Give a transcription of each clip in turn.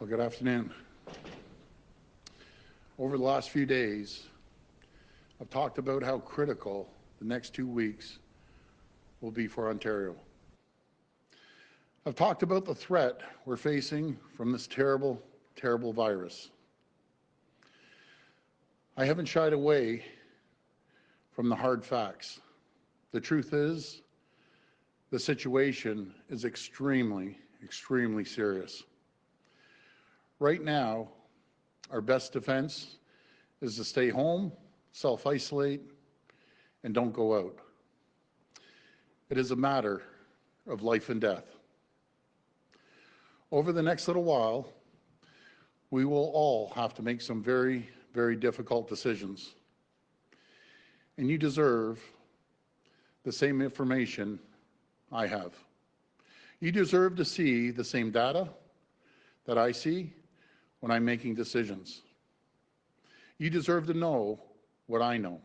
Well, good afternoon. Over the last few days, I've talked about how critical the next 2 weeks will be for Ontario. I've talked about the threat we're facing from this terrible, terrible virus. I haven't shied away from the hard facts. The truth is, the situation is extremely, extremely serious. Right now, our best defense is to stay home, self-isolate, and don't go out. It is a matter of life and death. Over the next little while, we will all have to make some very, very difficult decisions. And you deserve the same information I have. You deserve to see the same data that I see when I'm making decisions. You deserve to know what I know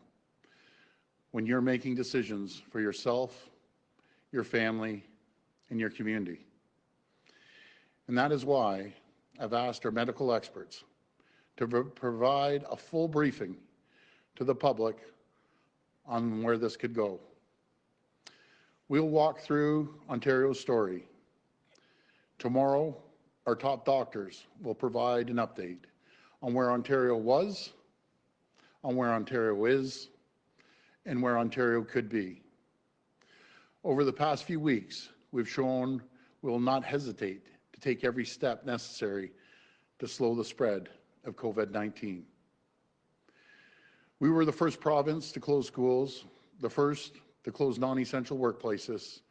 when you're making decisions for yourself, your family, and your community. And that is why I've asked our medical experts to provide a full briefing to the public on where this could go. We'll walk through Ontario's story. Tomorrow, our top doctors will provide an update on where Ontario was, on where Ontario is, and where Ontario could be. Over the past few weeks, we've shown we will not hesitate to take every step necessary to slow the spread of COVID-19. We were the first province to close schools, the first to close non-essential workplaces,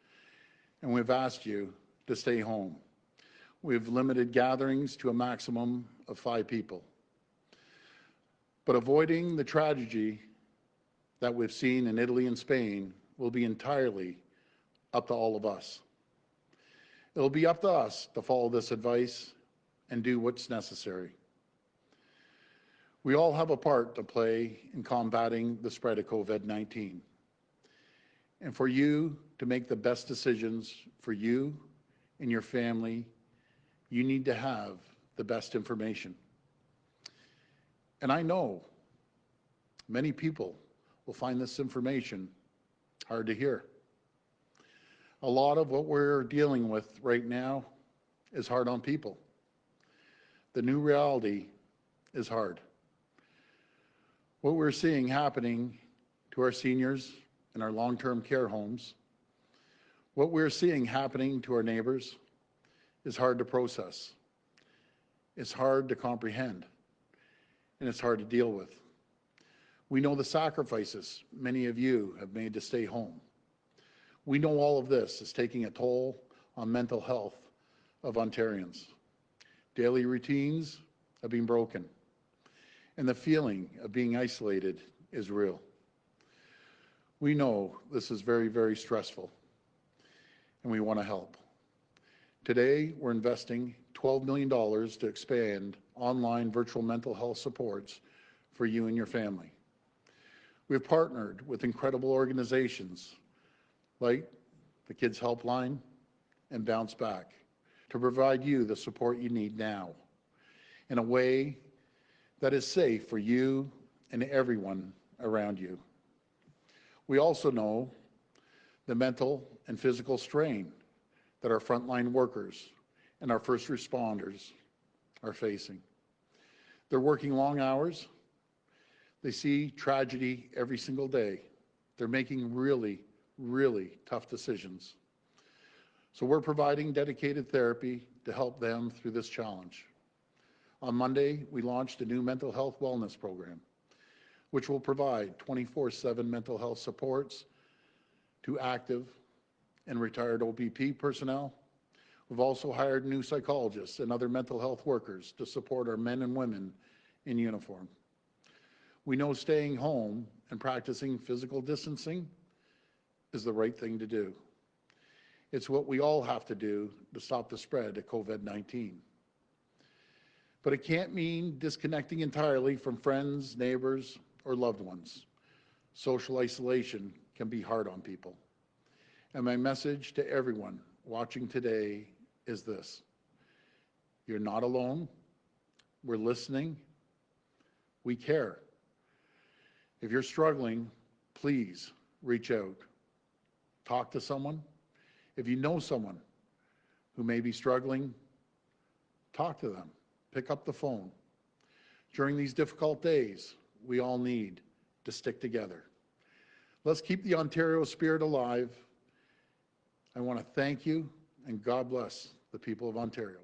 and we've asked you to stay home. We've limited gatherings to a maximum of 5 people. But avoiding the tragedy that we've seen in Italy and Spain will be entirely up to all of us. It'll be up to us to follow this advice and do what's necessary. We all have a part to play in combating the spread of COVID-19. And for you to make the best decisions for you and your family, you need to have the best information. And I know many people will find this information hard to hear. A lot of what we're dealing with right now is hard on people. The new reality is hard. What we're seeing happening to our seniors in our long-term care homes, what we're seeing happening to our neighbors is hard to process. It's hard to comprehend, and it's hard to deal with. We know the sacrifices many of you have made to stay home. We know all of this is taking a toll on mental health of Ontarians. Daily routines have been broken, and the feeling of being isolated is real. We know this is very, very stressful, and we want to help. Today, we're investing $12 million to expand online virtual mental health supports for you and your family. We've partnered with incredible organizations like the Kids Helpline and Bounce Back to provide you the support you need now in a way that is safe for you and everyone around you. We also know the mental and physical strain that our frontline workers and our first responders are facing. They're working long hours. They see tragedy every single day. They're making really, really tough decisions. So we're providing dedicated therapy to help them through this challenge. On Monday, we launched a new mental health wellness program, which will provide 24/7 mental health supports to active and retired OPP personnel. We've also hired new psychologists and other mental health workers to support our men and women in uniform. We know staying home and practicing physical distancing is the right thing to do. It's what we all have to do to stop the spread of COVID-19. But it can't mean disconnecting entirely from friends, neighbors, or loved ones. Social isolation can be hard on people. And my message to everyone watching today is this: You're not alone. We're listening. We care. If you're struggling, please reach out. Talk to someone. If you know someone who may be struggling, talk to them. Pick up the phone. During these difficult days, we all need to stick together. Let's keep the Ontario spirit alive. I want to thank you, and God bless the people of Ontario.